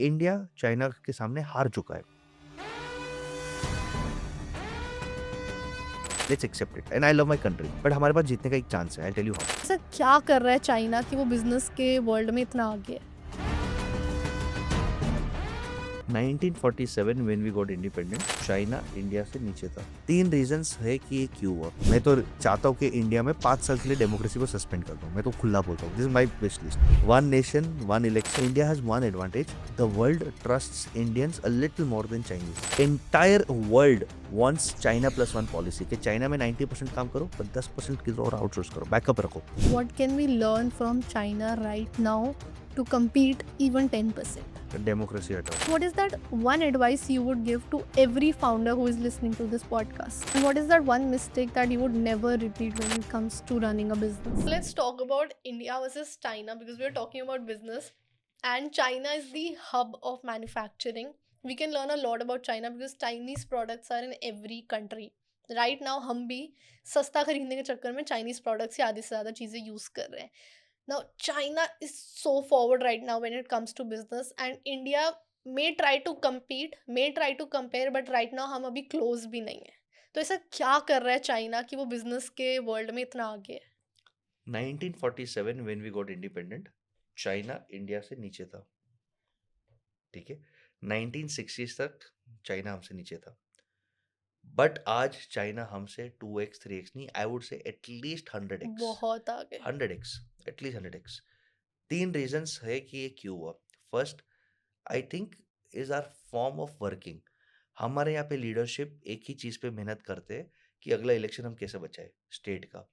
India China के सामने हार चुका है। Let's accept it and I love my country, but हमारे पास जीतने का एक चांस है। I tell you how. ऐसा क्या कर रहा है चाइना कि वो बिजनेस के वर्ल्ड में इतना आगे है? 1947 when we got independent, China India से नीचे था। 3 रीजंस है कि ये क्यों हुआ। मैं तो चाहता हूँ कि इंडिया में 5 साल के लिए डेमोक्रेसी को सस्पेंड कर दूं। मैं तो खुला बोलता हूँ, this is my wish list. One nation one election. India has one advantage, the world trusts Indians a little more than Chinese. Entire world wants China plus one policy कि China में 90% काम करो पर 10% की और आउटसोर्स करो, backup रखो। What can we learn from China right now to compete even 10%? Democracy हटाओ। What is that one advice you would give to every founder who is listening to this podcast? And what is that one mistake that you would never repeat when it comes to running a business? Let's talk about India versus China because we are talking about business and China is the hub of manufacturing. We can learn a lot about China because Chinese products are in every country. Right now हम भी सस्ता खरीदने के चक्कर में Chinese products ही आधी से ज़्यादा चीज़ें यूज़ कर रहे हैं. Now China is so forward right now when it comes to business and India may try to compete, may try to compare, but right now हम अभी close भी नहीं है. तो ऐसा क्या कर रहा है चाइना कि वो बिजनेस के वर्ल्ड में इतना आगे है? 1947 when we got independent, China India से नीचे था। ठीक है। 1960s तक चाइना हमसे नीचे था, बट आज चाइना हमसे 2x 3x नहीं, I would say at least 100x। बहुत आगे. 100x, at least 100x। 3 रीजंस है कि ये क्यों हुआ। First, I think is our form of working. हमारे यहाँ पे लीडरशिप एक ही चीज पे मेहनत करते हैं कि अगला इलेक्शन हम कैसे बचाए स्टेट का,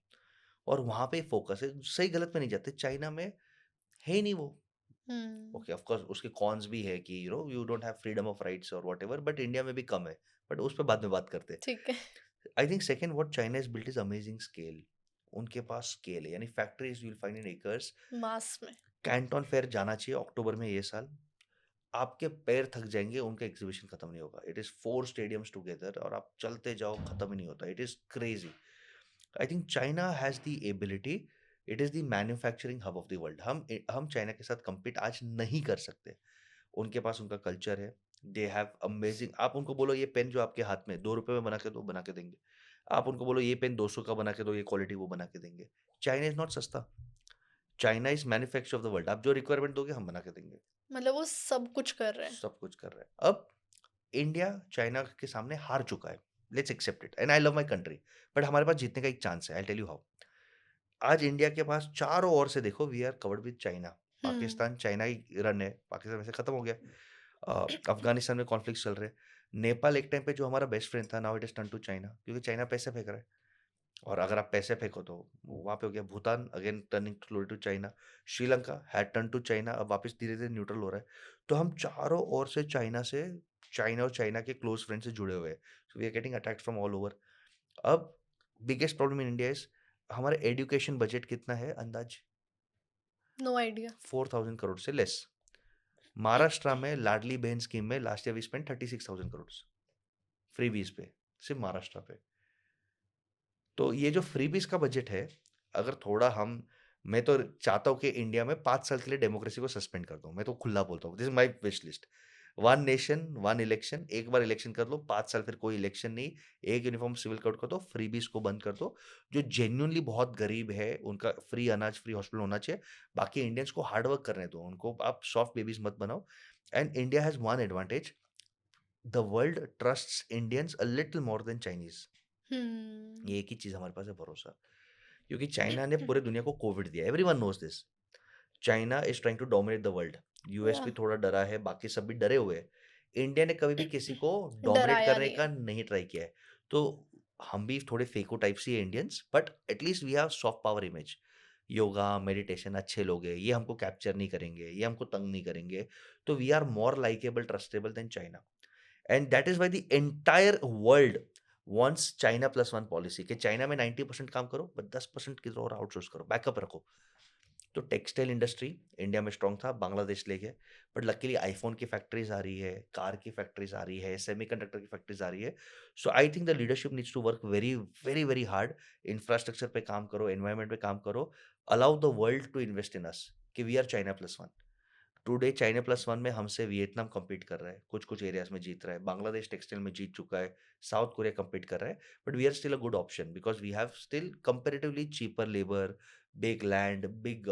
और वहां पे फोकस है। सही गलत में नहीं जाते, चाइना में है ही नहीं वो। ओके, ऑफ कोर्स उसके कॉन्स भी है कि you don't have freedom of rights और व्हाटएवर, बट इंडिया में भी कम है। बट उस पर बाद में बात करते हैं। ठीक है. I think second, what China is built is amazing scale. उनके पास स्केल है, यानी factories you will find in acres. Mass में. कैंटन फेयर जाना चाहिए अक्टूबर में ये साल, आपके पैर थक जाएंगे, उनका एग्जीबिशन खत्म नहीं होगा। इट इज 4 स्टेडियम्स टुगेदर और आप चलते जाओ, खत्म ही नहीं होता। It is crazy. I think China has the ability, it is the manufacturing hub of the world. हम चाइना के साथ compete आज नहीं कर सकते। उनके पास उनका कल्चर है, दे हैव अमेजिंग। आप उनको बोलो ये पेन जो आपके हाथ में 2 रुपए में बना के दो, बना के देंगे। आप उनको बोलो ये पेन 200 का बना के दो, ये क्वालिटी वो बना के देंगे। चाइना इज नॉट सस्ता, China is manufacture of the world. आप जो रिक्वायरमेंट दोगे हम बना के देंगे। मतलब वो सब कुछ कर रहे हैं. सब कुछ कर रहा है। अब इंडिया चाइना के सामने हार चुका है। Let's accept it and I love my country, but हमारे पास जीतने का एक चांस है। I tell you how. आज इंडिया के पास चारों ओर से देखो, we are covered with China. Hmm. Pakistan China ही रन है, पाकिस्तान वैसे खत्म हो गया। अफगानिस्तान में कॉन्फ्लिक्ट चल रहे हैं। नेपाल एक टाइम पे जो हमारा बेस्ट फ्रेंड था, now it is turn to China, क्योंकि चाइना पैसे फेंक रहा है। और अगर आप पैसे फेंको तो वहां पे हो गया Bhutan again turning to China. Sri Lanka had turn to China, अब वापस धीरे धीरे न्यूट्रल हो रहा है। तो हम चारों ओर से चाइना और चाइना के क्लोज फ्रेंड से जुड़े हुए हैं। So we are getting attacked from all over. अब biggest problem in India is, हमारे एजुकेशन बजट कितना है अंदाज? No idea. 4,000 करोड़ से लेस। महाराष्ट्र में लाडली बहन स्कीम में last year we spend 36,000 crore freebies पे, सिर्फ महाराष्ट्र पे। तो ये जो फ्रीबीज का बजट है, अगर थोड़ा हम, मैं तो चाहता हूँ कि इंडिया में 5 साल के लिए डेमोक्रेसी को सस्पेंड कर दूं। मैं तो खुला बोलता हूँ, this is my wish list. One nation one election, एक बार इलेक्शन कर लो, 5 साल फिर कोई इलेक्शन नहीं। एक यूनिफॉर्म सिविल कोड कर दो, फ्रीबीज को बंद कर दो। जो जेन्युइनली बहुत गरीब है उनका फ्री अनाज, फ्री हॉस्पिटल होना चाहिए। बाकी इंडियंस को हार्ड वर्क करने दो, उनको आप सॉफ्ट बेबीज मत बनाओ। And India has one advantage, the world trusts Indians a little more than Chinese. Hmm. ये एक ही चीज हमारे पास है, भरोसा। क्योंकि चाइना ने पूरे दुनिया को कोविड दिया, everyone knows this. China is trying to dominate the world. US या भी थोड़ा डरा है, बाकी सब भी डरे हुए हैं। इंडिया ने कभी भी किसी को डोमिनेट डराया करने नहीं का है. नहीं ट्राई किया है। तो हम भी थोड़े फेको टाइप सी है Indians, but at least we have soft power image. Yoga meditation अच्छे लोग हैं, ये हमको कैप्चर नहीं करेंगे, ये हमको तंग नहीं करेंगे। तो we are more likeable trustable than China. And that is why the entire world wants China plus one policy कि चाइना में 90% काम करो बट 10% की और आउटसोर्स करो, बैकअप रखो। तो टेक्सटाइल इंडस्ट्री इंडिया में स्ट्रांग था, बांग्लादेश ले गया। बट लकीली आईफोन की फैक्ट्रीज आ रही है, कार की फैक्ट्रीज आ रही है, सेमीकंडक्टर की फैक्ट्रीज आ रही है। So I think the leadership needs to work very very very hard. Infrastructure पे काम करो, एनवायरमेंट पे काम करो, allow the world to invest in us कि we are China plus one. Today China +1 में हमसे वियतनाम कम्पीट कर रहा है, कुछ-कुछ एरियाज़ में जीत रहा है, बांग्लादेश टेक्सटाइल में जीत चुका है, साउथ कोरिया कम्पीट कर रहा है, but we are still a good option because we have still comparatively cheaper labour, big land, big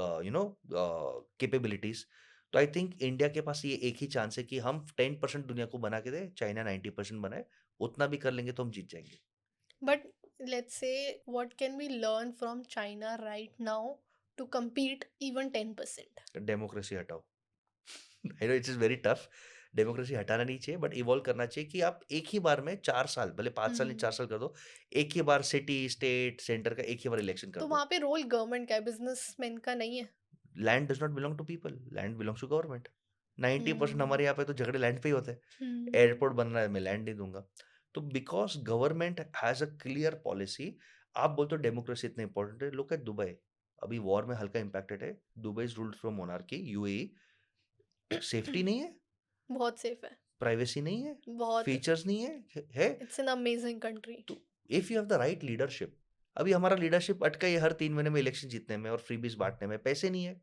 capabilities. तो आई थिंक इंडिया के पास ये एक ही चांस है कि हम 10% दुनिया को बना के दें, चाइना 90% बनाए, उतना भी कर लेंगे तो हम जीत जाएँगे। But let's say, what can we learn from China right now to compete even 10%? Democracy हटाओ। I know it is very tough, democracy हटाना नहीं चाहिए बट इवॉल्व करना चाहिए कि आप एक ही बार में 4 साल, भले 5 साल नहीं 4 साल कर दो, एक ही बार सिटी, स्टेट, सेंटर का एक ही बार इलेक्शन कर तो दो। वहाँ पे रोल गवर्नमेंट का है, बिजनेसमैन का नहीं है। Land does not belong to people, land belongs to government. 90% हमारे यहाँ पे तो झगड़े लैंड पे ही होते हैं। हम्म एयरपोर्ट बन रहा है, मैं लैंड नहीं दूँगा। तो because government has a clear policy, आप बोलते हो डेमोक्रेसी इतना इम्पोर्टेंट है, लुक एट दुबई। अभी वॉर में हल्का इम्पैक्टेड है। Dubai is ruled from monarchy, UAE. Safety नहीं है, बहुत सेफ है, प्राइवेसी नहीं है, बहुत। फीचर्स नहीं है, है। It's an amazing country. तो if you have the right leadership, अभी हमारा लीडरशिप अटका है हर 3 महीने में इलेक्शन जीतने में और फ्रीबीज बांटने में, पैसे नहीं है।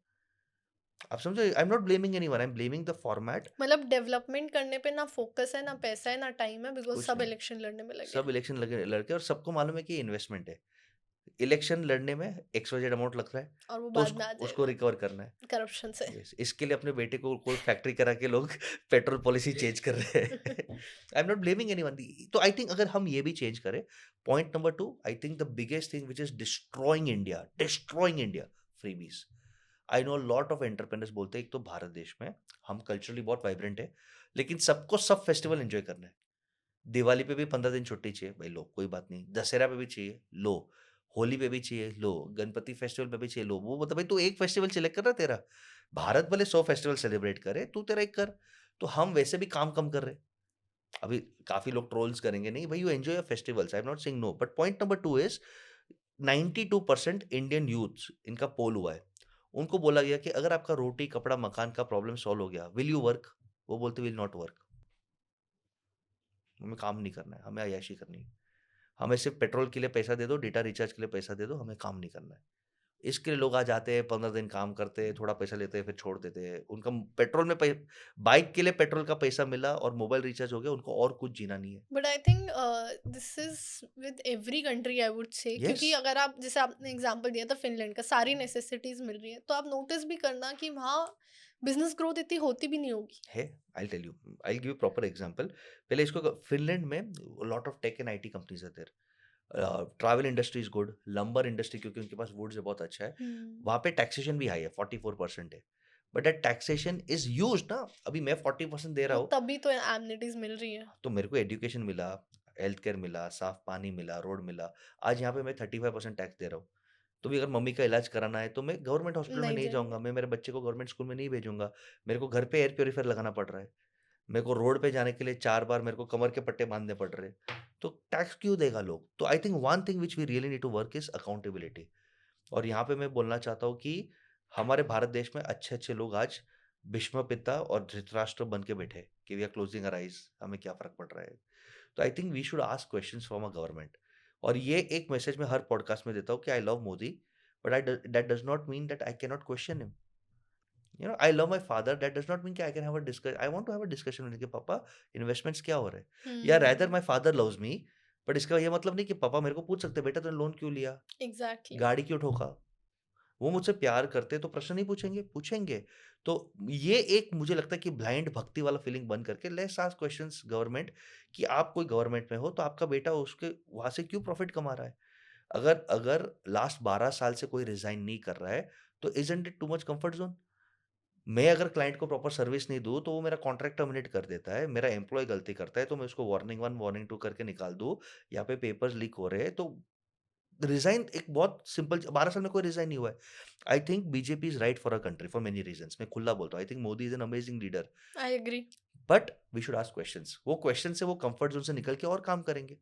आप समझो, आई am not blaming anyone, I am blaming the format. मतलब डेवलपमेंट करने पे ना फोकस है, ना पैसा है, ना टाइम है, बिकॉज कुछ सब नहीं, इलेक्शन लड़ने में लगे सब हैं। इलेक्शन लगे लड़के और सबको मालूम है कि ये इन्वेस्टमेंट है। इलेक्शन लड़ने में XYZ अमाउंट लगता है, और वो तो बाद में उसको आ उसको जाएगा रिकवर करना है। करप्शन से। यस, इसके लिए अपने बेटे को कोई फैक्ट्री करा के लोग पेट्रोल पॉलिसी चेंज कर रहे हैं। आई एम नॉट ब्लेमिंग एनीवन। तो आई थिंक अगर हम ये भी चेंज करें, point number 2, I think the biggest thing which is destroying India, freebies. I know lot of entrepreneurs बोलते हैं एक तो भारत देश में हम कल्चरली बहुत वाइब्रेंट है, लेकिन सबको सब फेस्टिवल एंजॉय करना है। दिवाली पे भी 15 दिन छुट्टी चाहिए, भाई लो, कोई बात नहीं। दशहरा पे भी चाहिए, लो। होली पे भी चाहिए, लो। गणपति फेस्टिवल पे भी चाहिए, लो। वो मतलब भाई तू एक फेस्टिवल सिलेक्ट कर रहा है तेरा। भारत भले 100 फेस्टिवल सेलिब्रेट करे, तू तेरा एक कर। तो हम वैसे भी काम कम कर रहे हैं। अभी काफ़ी लोग ट्रोल्स करेंगे, नहीं भाई you enjoy your festivals, I am not saying no, but point number 2 is 92% Indian youths, इनका पोल हुआ है। उनको बोला गया कि अगर आपका रोटी, कपड़ा, मकान का प्रॉब्लम सॉल्व हो गया, विल यू वर्क? वो बोलते विल नॉट वर्क। हमें काम नहीं करना है, हमें अय्याशी करनी है। हमें सिर्फ पेट्रोल के लिए पैसा दे दो, डेटा रिचार्ज के लिए पैसा दे दो, हमें काम नहीं करना है। इसके लिए लोग आ जाते हैं, 15 दिन काम करते हैं, थोड़ा पैसा लेते हैं, फिर छोड़ देते हैं। उनका पेट्रोल में बाइक के लिए पेट्रोल का पैसा मिला और मोबाइल रिचार्ज हो गया, उनको और कुछ जीना नहीं है। But I think this is with every country, I would say, yes, क्योंकि अगर आप, जैसे आपने एग्जांपल दिया था फिनलैंड का, सारी नेसेसिटीज मिल रही है, तो आप नोटिस भी करना कि वहाँ बिजनेस ग्रोथ इतनी होती भी नहीं होगी। है। I tell you, I give proper example. पहले इसको, फिनलैंड में lot of tech and IT companies are there. Travel industry is good, lumber industry, क्योंकि उनके पास वुड्स है, बहुत अच्छा है। हम्म वहाँ पे टैक्सेशन भी हाई है, 44% है। But that taxation is used ना, अभी मैं 40% दे रहा तो हूँ, तभी तो एमनिटीज मिल रही है। तो मेरे को एजुकेशन मिला, हेल्थ केयर मिला, साफ पानी मिला, रोड मिला। आज यहाँ पे मैं 35% टैक्स दे रहा हूँ। तो भी अगर मम्मी का इलाज कराना है तो मैं गवर्नमेंट हॉस्पिटल में नहीं नहीं जाएंगे। जाऊँगा, मैं मेरे बच्चे को गवर्नमेंट स्कूल में नहीं भेजूँगा। मेरे को घर पे एयर प्यूरीफायर लगाना पड़ रहा है। मेरे को रोड पे जाने के लिए 4 बार मेरे को कमर के पट्टे बाँधने पड़ रहे हैं। तो टैक्स क्यों देगा लोग? तो I think one thing which we really need to work is accountability. और यहाँ पे मैं बोलना चाहता हूँ कि हमारे भारत देश में अच्छे-अच्छे लोग आज भीष्म पिता और धृतराष्ट्र बन के बैठे हैं कि we are closing our eyes, हमें क्या फ़र्क पड़ रहा है? तो I think we should ask questions from a government. और ये एक मैसेज मैं हर पॉडकास्ट में देता हूँ कि I love Modi, but that does not mean that I can not question him. You know, I love my father, that does not mean कि I can have a discuss, I want to have a discussion with, कि पापा investments क्या हो रहे हैं, या rather hmm my father loves me, but इसका ये मतलब नहीं कि पापा मेरे को पूछ सकते हैं, बेटा तूने लोन क्यों लिया, एग्जैक्टली। गाड़ी क्यों ठोका। वो मुझसे प्यार करते तो प्रश्न नहीं पूछेंगे, पूछेंगे। तो ये एक मुझे लगता है कि ब्लाइंड भक्ति वाला फीलिंग बंद करके लेट्स आस्क क्वेश्चंस गवर्नमेंट, कि आप कोई गवर्नमेंट में हो तो आपका बेटा उसके वहाँ से क्यों प्रॉफिट कमा रहा है? अगर अगर लास्ट 12 साल से कोई रिज़ाइन नहीं कर रहा है, तो isn't it too much comfort zone? मैं अगर क्लाइंट को प्रॉपर सर्विस नहीं दूँ, तो वो मेरा कॉन्ट्रैक्ट टर्मिनेट कर देता है, मेरा एम्प्लॉयी गलती करता है, तो मैं उसको वार्निंग 1, वार्निंग 2 करके निकाल दूँ, यहाँ पे पेपर्स लीक हो रहे हैं, तो रिज़ाइन एक बहुत सिंपल, 12 साल में कोई रिज़ाइन नहीं हुआ है। I think BJP is right for our country for many reasons, मैं खुला बोलता हूँ। I think Modi is an amazing leader, I agree. But we should ask questions. वो क्वेश्चन से वो कंफर्ट ज़ोन से निकल के और काम करेंगे।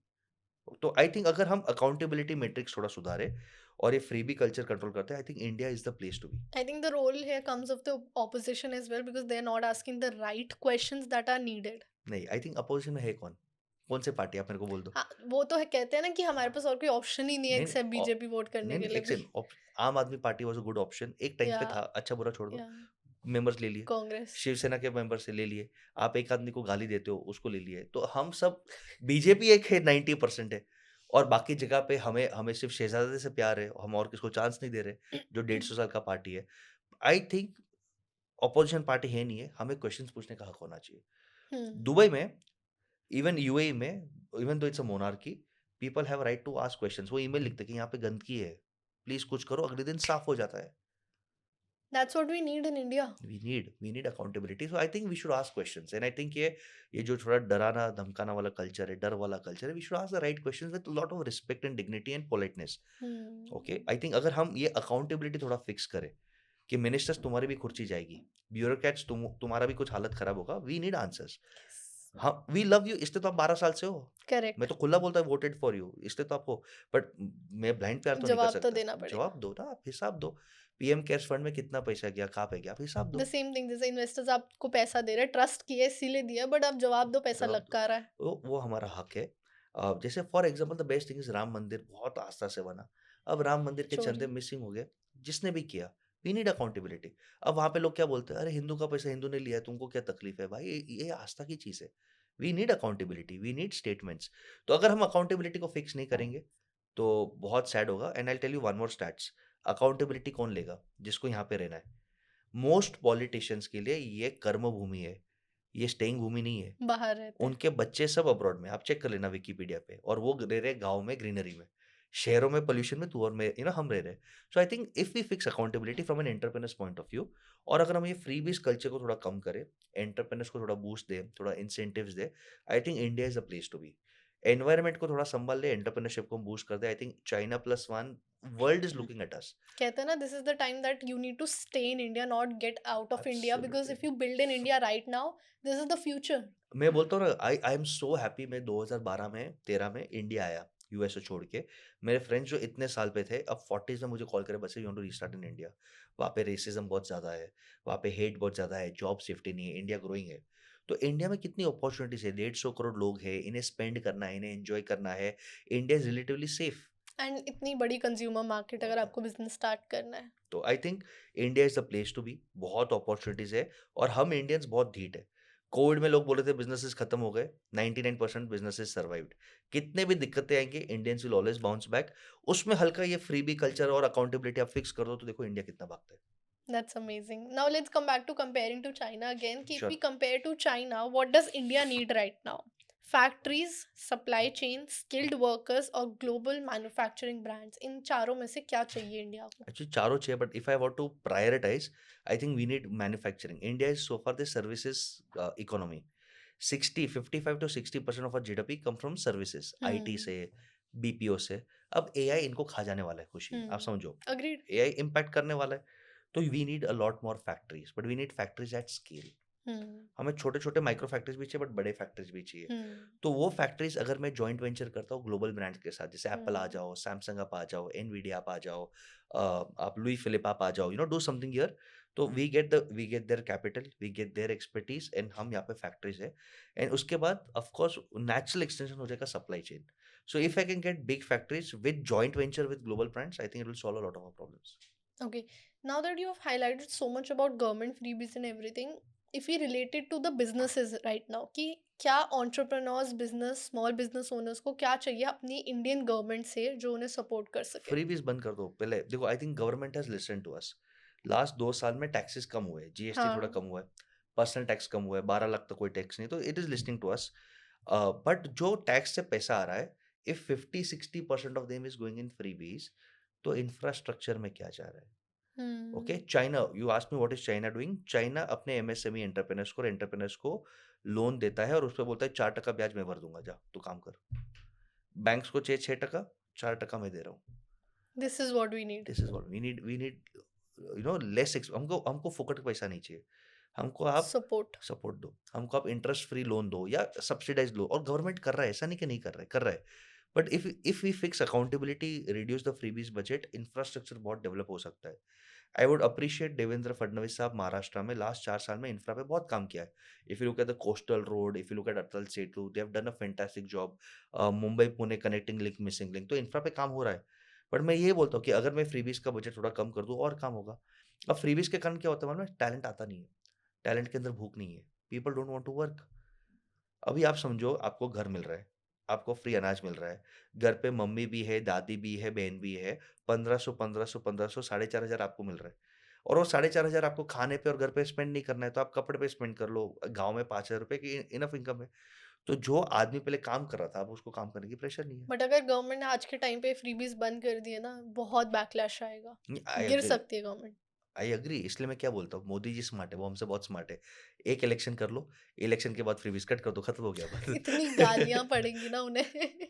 तो आई थिंक अगर हम अकाउंटेबिलिटी मैट्रिक्स थोड़ा सुधारें और ये फ्रीबी कल्चर कंट्रोल करते हैं, I think India is the place to be. I think the role here comes of the opposition as well, because they're not asking the right questions that are needed. नहीं, I think opposition में है कौन? कौन से party, आप मेरे को बोल दो? हाँ, वो तो है, कहते हैं ना कि हमारे पास और कोई ऑप्शन ही नहीं है नहीं, एक्सेप्ट औ बीजेपी वोट करने नहीं, के नहीं, लिए एक भी। सेकंड, आम आदमी party was a good option, एक टाइम या पे था, अच्छा-बुरा छोड़ दो। या मेंबर्स ले लिए, कांग्रेस। शिवसेना के मेंबर से ले लिए, आप एक आदमी को गाली देते हो उसको ले लिए, तो हम सब बीजेपी एक है 90% है और बाकी जगह पे हमें हमें सिर्फ शहजादे से प्यार है, हम और किसको चांस नहीं दे रहे, जो 150 साल का पार्टी है। आई थिंक अपोजिशन पार्टी है नहीं है, हमें क्वेश्चंस पूछने का हक होना चाहिए। हम्म। दुबई में, इवन यूएई में, even though it's a monarchy, people have right to ask questions. वो ईमेल लिखते हैं कि यहाँ पे गंदगी है, प्लीज कुछ करो, अगले दिन साफ हो जाता है। That's what we need in India. We need accountability, so I think we should ask questions, and I think ये जो थोड़ा डराना धमकाना वाला कल्चर है, डर वाला कल्चर है, we should ask the right questions with a lot of respect and dignity and politeness. Okay, Hmm. I think अगर हम ये accountability थोड़ा फिक्स करें कि मिनिस्टर्स तुम्हारी भी खुर्ची जाएगी, ब्यूरोक्रेट्स तुम्हारा भी कुछ हालत खराब होगा, वी नीड आंसर्स। Yes. हाँ, वी लव यू, इसलिए तो आप 12 साल से हो, मैं Correct. तो खुला बोलता हूँ वोटेड फॉर यू, इसलिए तो आपको, बट मैं ब्लाइंड प्यार तो नहीं कर जवाब तो सकता। देना पड़ेगा। जवाब दो ना, आप हिसाब दो, पीएम केयर्स फंड में कितना पैसा गया, कहाँ पे गया, आप हिसाब द दो। सेम थिंग, जैसे इन्वेस्टर्स आपको पैसा दे रहे हैं, ट्रस्ट किए इसीलिए दिया, बट आप जवाब दो, पैसा जवाब लग दो, का रहा है। वो हमारा हक है। जैसे for example the best thing is Ram मंदिर बहुत आस्था से बना, अब राम मंदिर के चंदे चोरी। मिसिंग हो गए, जिसने भी किया, वी नीड अकाउंटेबिलिटी। अब वहां पे लोग क्या बोलते हैं, अरे हिंदू का पैसा हिंदू ने लिया है, तुमको क्या तकलीफ है भाई, ये आस्था की चीज है। We need accountability, we need statements. तो अगर हम अकाउंटेबिलिटी को फिक्स नहीं करेंगे तो बहुत सैड होगा। And I tell you one more stats, accountability कौन लेगा, जिसको यहाँ पे रहना है। मोस्ट पॉलिटिशियंस के लिए ये कर्म भूमि है, ये स्टेइंग भूमि नहीं है। बाहर रहते हैं। उनके बच्चे सब अब्रॉड में, आप चेक कर लेना विकिपीडिया पे, और वो रह रहे गाँव में ग्रीनरी में, शहरों में पोल्यूशन में, तू और मैं, हम रह रहे। So I think if we fix accountability from an entrepreneurs point of view, और अगर हम ये फ्रीबीज कल्चर को थोड़ा कम करें, एंटरप्रेन्योर्स को थोड़ा बूस्ट दें, थोड़ा इंसेंटिव्स दें, I think India is a place to be. Environment को थोड़ा संभाल ले, एंटरप्रेन्योरशिप को बूस्ट कर दे, I think China plus one world is looking at us. कहते हैं ना, this is the time that you need to stay in India, not get out of India, because absolutely, if you build in India right now, this is the future. मैं बोलता हूँ ना, आई I am so happy, मैं 2012 में 13 में India आया USA छोड़ के। मेरे फ्रेंड्स जो इतने साल पे थे, अब 40s में मुझे कॉल करे, बस you want to restart in India. वहाँ पे रेसिज्म बहुत ज़्यादा है, वहाँ पे हेट बहुत ज़्यादा है, जॉब सेफ्टी नहीं है, इंडिया ग्रोइंग है। तो इंडिया में कितनी अपॉर्चुनिटीज है, 150 करोड़ लोग हैं, इन्हें स्पेंड करना है, इन्हें एंजॉय करना है, India is relatively safe. And इतनी बड़ी कंज्यूमर मार्केट अगर आपको बिजनेस स्टार्ट करना है। तो I think India is the place to be, बहुत अपॉर्चुनिटीज है, और हम इंडियंस बहुत ढीठ है। कोविड में लोग बोल रहे थे बिजनेसेस खत्म हो गए, 99% बिजनेसेस सर्वाइव्ड। कितने भी दिक्कतें आएंगे, Indians will always bounce back. उसमें हल्का ये फ्रीबी कल्चर और अकाउंटेबिलिटी आप फिक्स कर दो, तो देखो इंडिया कितना भागता है। That's amazing. Now let's come back to comparing to China again. If we sure. compare to China, what does India need right now? Factories, supply chain, skilled workers और global manufacturing brands. इन चारों में से क्या चाहिए India को? Actually चारों चाहिए, but if I want to prioritise, I think we need manufacturing. India is so far the services economy. 55 to 60% of our GDP come from services, IT से, BPO से। अब एआई इनको खा जाने वाला है, खुशी आप समझो, Agreed. एआई इम्पैक्ट करने वाला है। तो we need a lot more factories, but we need factories at scale. हमें छोटे छोटे माइक्रो फैक्ट्रीज भी चाहिए, बट बड़े फैक्ट्रीज भी चाहिए। तो वो फैक्ट्रीज अगर मैं जॉइंट वेंचर करता हूँ ग्लोबल ब्रांड्स के साथ, जैसे एप्पल आ जाओ, सैमसंग आप आ जाओ, एनवीडिया आप आ जाओ, आप लुई फिलिप आप आ जाओ, डू समथिंग हियर। तो we get their capital, we get their expertise, and हम यहाँ पे फैक्ट्रीज है। एंड उसके बाद ऑफ कोर्स नेचुरल एक्सटेंशन हो जाएगा supply chain. So if I can get big factories with joint venture with global brands, I think it will solve a lot of our problems. Okay. Now that you have highlighted so much about government freebies and everything, if we relate it to the businesses right now, कि क्या entrepreneurs, business, small business owners को क्या चाहिए अपनी Indian government से जो उन्हें support कर सके? फ्रीबीज बंद कर दो पहले। देखो, I think government has listen to us. Last 2 साल में टैक्सेस कम हुए, जीएसटी थोड़ा हाँ. कम हुआ है, पर्सनल टैक्स कम हुआ है, 12 लाख तक कोई टैक्स नहीं, तो it is listening to us. But जो टैक्स से पैसा आ रहा है, if 50-60% of them is going in freebies, तो इंफ्रास्ट्रक्चर में क्या जा रहा है? Okay, China, you ask me what is China doing. China अपने एमएसएमई एंटरप्रेन्योर्स को लोन देता है, और उस पर बोलता है 4% ब्याज मैं भर दूंगा, जा तू काम कर। बैंक्स को चाहिए 6%, 4% मैं दे रहा हूँ। This is what we need. This is what we need, less. हमको हमको फुकट का पैसा नहीं चाहिए, हमको आप Support. सपोर्ट दो, हमको आप इंटरेस्ट फ्री लोन दो या सब्सिडाइज लो। और गवर्नमेंट कर रहा है, ऐसा नहीं कि नहीं कर रहा है, कर रहा है। But if we fix accountability, reduce the freebies budget, infrastructure बहुत डेवलप हो सकता है। I would appreciate Devendra Fadnavis sahab, Maharashtra में लास्ट 4 साल में इंफ्रा पे बहुत काम किया है। If you look at the coastal road, if you look at Atal Setu, they have done a fantastic job. Mumbai Pune connecting link, missing link, तो इंफ्रा पे काम हो रहा है। बट मैं ये बोलता हूँ कि अगर मैं फ्रीबीज का बजट थोड़ा कम कर दूँ और काम होगा। अब फ्रीबीज के कारण क्या होता है मालूम है, टैलेंट आता नहीं है, टैलेंट के अंदर भूख नहीं है, people don't want to work. अभी आप समझो आपको घर मिल रहा है, आपको फ्री अनाज मिल रहा है, घर पे मम्मी भी है, दादी भी है, बहन भी है, 1500 1500 1500 4,500 आपको मिल रहा है, और वो 4,500 आपको खाने पे और घर पे स्पेंड नहीं करना है, तो आप कपड़े पे स्पेंड कर लो। गांव में 5,000 रुपए की इनफ इनकम है। तो जो आदमी पहले काम कर रहा था, अब उसको काम करने की प्रेशर नहीं है। बट अगर गवर्नमेंट ने आज के टाइम पे फ्रीबीज बंद कर दिए ना, बहुत बैकलैश आएगा, आई गिर एग्री, सकती है गवर्नमेंट। आई एग्री, इसलिए मैं क्या बोलता हूँ, मोदी जी स्मार्ट है, वो हमसे बहुत स्मार्ट है। एक इलेक्शन कर लो, इलेक्शन के बाद फ्री कट कर दो, खत्म हो गया इतनी गालियां बात। पड़ेंगी ना उन्हें।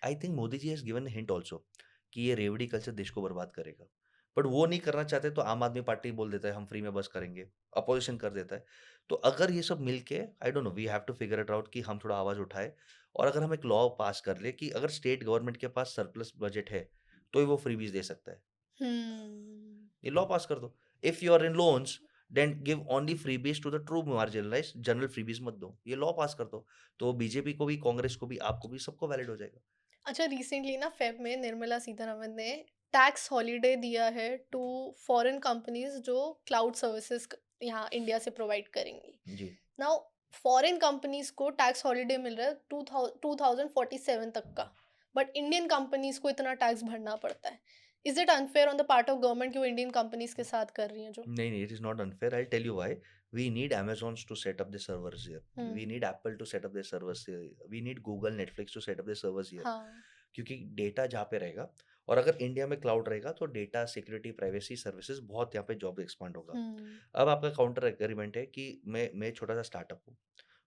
I think Modi ji has given hint also कि ये रेवड़ी कल्चर देश को बर्बाद करेगा। बट वो नहीं करना चाहते, तो आम आदमी पार्टी बोल देता है हम फ्री में बस करेंगे, अपोजिशन कर देता है। तो अगर ये सब मिलके, I don't know, we have to figure it out कि हम थोड़ा आवाज़ उठाएँ, और अगर हम एक लॉ पास कर लें कि अगर स्टेट गवर्नमेंट के पास सरप्लस बजट है, तो ही वो फ्रीबीज़ दे सकता है। हम्म। ये लॉ पास कर दो। If you are in loans, then give only freebies to the true marginalised, general freebies मत दो। ये लॉ पास कर दो, तो बीजेपी को भी, कांग्रेस को भी, आपको भी, सबको वैलिड हो जाएगा। अच्छा, रिसेंटली ना फेब में निर्मला सीतारमन ने टैक्स हॉलीडे दिया है टू फॉरेन कंपनीज जो क्लाउड सर्विसेज यहाँ इंडिया से प्रोवाइड करेंगी। जी। नाउ फॉरेन कंपनीज को टैक्स हॉलीडे मिल रहा है 2047 तक का, बट इंडियन कंपनीज को इतना टैक्स भरना पड़ता है। Is it unfair on the part of government कि वो इंडियन कंपनीज के साथ कर रही हैं जो? नहीं, नहीं, it is not unfair. I'll tell you why. We need Amazons to set up the servers here. We hmm. need Apple to set up their servers here. We need Google, Netflix to set up their servers here. हाँ। क्योंकि data जहाँ पे रहेगा, और अगर India में cloud रहेगा, तो डेटा सिक्योरिटी, प्राइवेसी सर्विसेज, बहुत यहाँ पे जॉब एक्सपांड होगा। हम्म। अब आपका काउंटर एग्रीमेंट है कि मैं छोटा सा स्टार्टअप हूँ,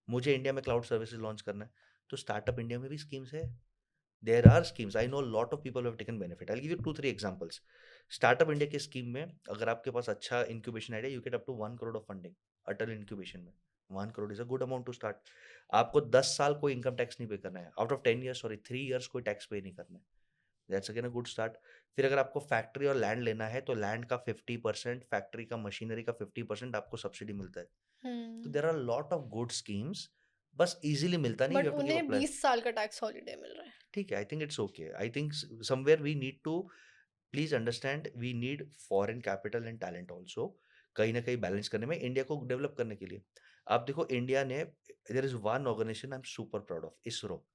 मुझे इंडिया में क्लाउड सर्विसेज लॉन्च करना है, तो स्टार्टअप इंडिया में भी स्कीम्स है। There are schemes, I know lot of people have taken benefit. I give you 2-3 examples. Startup India की स्कीम में अगर आपके पास अच्छा incubation idea, you get up to 1 crore of funding Atal incubation में। 1 crore is a good amount to start. आपको 10 साल कोई इनकम टैक्स नहीं पे करना है, out of 10 years, sorry 3 years कोई टैक्स पे नहीं करना है। That's again a good start. फिर अगर आपको फैक्ट्री और लैंड लेना है, तो लैंड का 50%, फैक्ट्री का, मशीनरी का 50% आपको सब्सिडी मिलता है। तो hmm. There are lot of good schemes, बस इजीली मिलता नहीं, you but have to give उन्हें अप्लाई। 20 साल का टैक्स हॉलीडे मिल रहा है। ठीक है, I think it's okay. I think somewhere we need to, please understand, we need foreign capital and talent also, कहीं ना कहीं बैलेंस करने में, इंडिया को डेवलप करने के लिए। आप देखो इंडिया ने, there is one organisation I am super proud of, ISRO.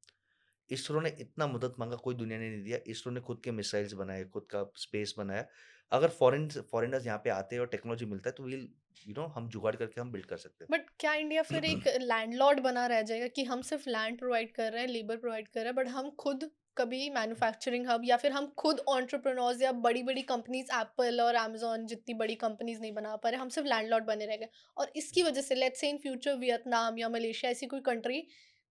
ISRO ने इतना मदद मांगा, कोई दुनिया ने नहीं दिया। इसरो ने खुद के मिसाइल्स बनाए, खुद का स्पेस बनाया। अगर फॉरेनर्स यहाँ पे आते हैं और टेक्नोलॉजी मिलता है, तो वील, हम जुगाड़ करके हम बिल्ड कर सकते बट क्या इंडिया फिर हैं। एक लैंडलॉर्ड बना रह जाएगा कि हम सिर्फ लैंड प्रोवाइड कर रहे हैं, लेबर प्रोवाइड कर रहे हैं, बट हम खुद कभी मैन्युफैक्चरिंग हब या फिर हम खुद एंटरप्रेन्योर्स या बड़ी बड़ी कंपनीज एप्पल और अमेजोन जितनी बड़ी कंपनीज नहीं बना पा रहे, हम सिर्फ लैंडलॉर्ड बने रह गए। और इसकी वजह से let's say in future Vietnam या मलेशिया ऐसी कोई कंट्री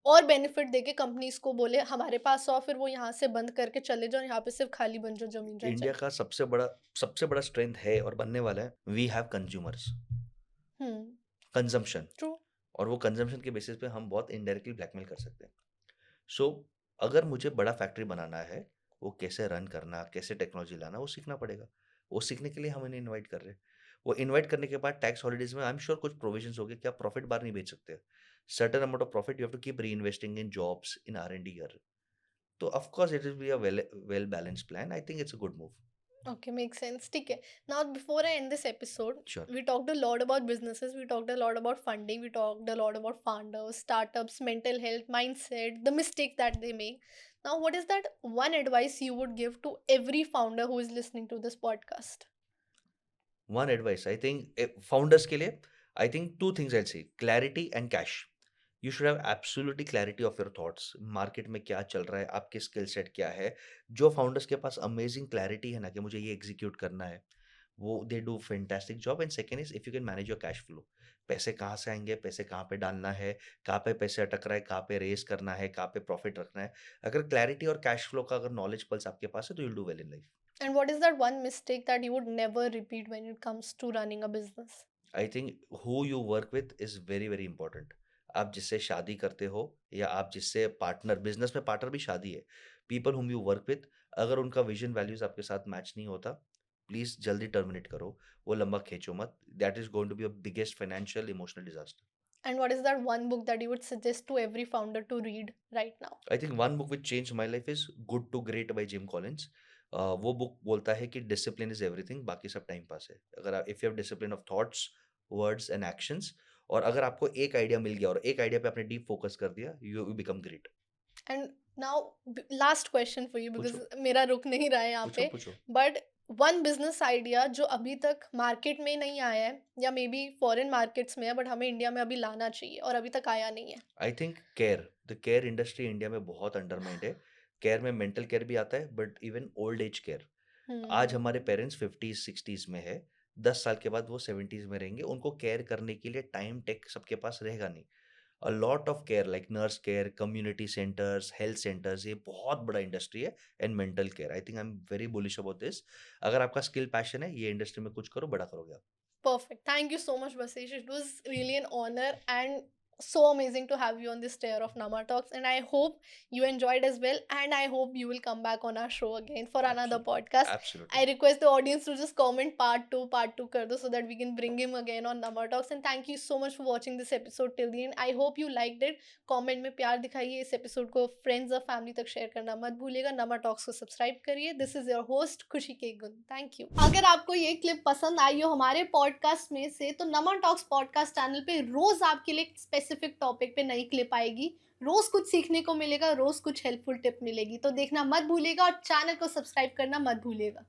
और बेनिफिट देके कंपनीज को बोले हमारे पास आओ, फिर वो यहाँ से बंद करके चले जाओ और यहाँ पे सिर्फ खाली बंजर जमीन रह इंडिया जाए। का सबसे बड़ा स्ट्रेंथ है और बनने वाला है, we have consumers, hmm. Consumption. True. और वो कंजम्पशन के बेसिस पे हम बहुत इनडायरेक्टली ब्लैकमेल कर सकते हैं। सो अगर मुझे बड़ा फैक्ट्री बनाना है, वो कैसे रन करना, कैसे टेक्नोलॉजी लाना, वो सीखना पड़ेगा। वो सीखने के लिए हम इन्हें इनवाइट कर रहे हैं। वो इनवाइट करने के बाद टैक्स हॉलीडेज में आई एम श्योर कुछ प्रोविजंस होंगे कि आप प्रॉफिट बार नहीं बेच सकते। Certain amount of profit you have to keep re investing in jobs, in R&D year. तो of course it will be a well balanced plan. I think it's a good move. Okay, makes sense. ठीक है. Now, before I end this episode, sure. we talked a lot about businesses, we talked a lot about funding, we talked a lot about founders, startups, mental health, mindset, the mistakes that they make. Now, what is that one advice you would give to every founder who is listening to this podcast? One advice I think founders के लिए, I think two things I see, clarity and cash. You should have absolutely clarity of your thoughts, market में क्या चल रहा है, आपके skill set क्या है। जो फाउंडर्स के पास अमेजिंग क्लैरिटी है ना कि मुझे ये एग्जीक्यूट करना है, वो they do fantastic job. And second is, if you can manage your cash flow, पैसे कहाँ से आएंगे, पैसे कहाँ पे डालना है, कहाँ पे पैसे अटक रहा है, कहाँ पे रेस करना है, कहाँ पे प्रॉफिट रखना है। अगर क्लैरिटी और कैश फ्लो का अगर नॉलेज पल्स आपके पास है, तो you'll do well in life. And what is that one mistake that you would never repeat when it comes to running a business? I think who you work with is very very important. आप जिससे शादी करते हो, या आप जिससे partner, business में partner भी शादी है, people whom you work with, अगर उनका विजन वैल्यूज आपके साथ मैच नहीं होता, प्लीज जल्दी टर्मिनेट करो। वो लंबा खींचो मत, that is going to be a biggest financial emotional disaster. And what is that one book that you would suggest to every founder to read right now? I think one book which change my life is good to great by Jim Collins. वो book बोलता है कि discipline is everything, बाकी सब time pass है। अगर आप if you have discipline of thoughts, words and actions, और अगर आपको एक आइडिया मिल गया और एक आइडिया पे आपने डीप फोकस कर दिया, you become great. And now last question for you, पूछो, बिकॉज मेरा रुक नहीं रहा है यहाँ पूछो, पे, पूछो। बट वन बिजनेस आइडिया जो अभी तक मार्केट में नहीं आया है या मे बी फॉरेन मार्केट्स में है बट हमें इंडिया में अभी लाना चाहिए और अभी तक आया नहीं है। I think care, the care industry India में बहुत अंडरमाइंड है। केयर में मेंटल केयर भी आता है, but even old age care. आज हम्म। हमारे पेरेंट्स 50s 60s में है, 10 साल के बाद वो 70s में रहेंगे, उनको केयर करने के लिए टाइम टेक सबके पास रहेगा नहीं। अ lot of care like nurse care, community centres, health centres, ये बहुत बड़ा इंडस्ट्री है। And mental care, I think I am very bullish about this. अगर आपका स्किल पैशन है, ये इंडस्ट्री में कुछ करो, बड़ा करोगे आप। Perfect. Thank you so much, Basish. It was really an honor and so amazing to have you on this tier of Nama Talks. And I hope you enjoyed as well. And I hope you will come back on our show again for another Absolutely, podcast. absolutely, I request the audience to just comment part 2 kar do so that we can bring him again on Nama Talks. And thank you so much for watching this episode till the end. I hope you liked it. Comment में प्यार दिखाइए, इस episode को friends और family तक share करना मत भूलिएगा। Nama Talks को subscribe करिए। This is your host खुशी के गुन। Thank you. अगर आपको ये क्लिप पसंद आई हो हमारे पॉडकास्ट में से, तो नमन टॉक्स पॉडकास्ट चैनल पे रोज आपके लिए स्पेसिफिक टॉपिक पे नई क्लिप आएगी। रोज कुछ सीखने को मिलेगा, रोज कुछ हेल्पफुल टिप मिलेगी, तो देखना मत भूलिएगा और चैनल को सब्सक्राइब करना मत भूलिएगा।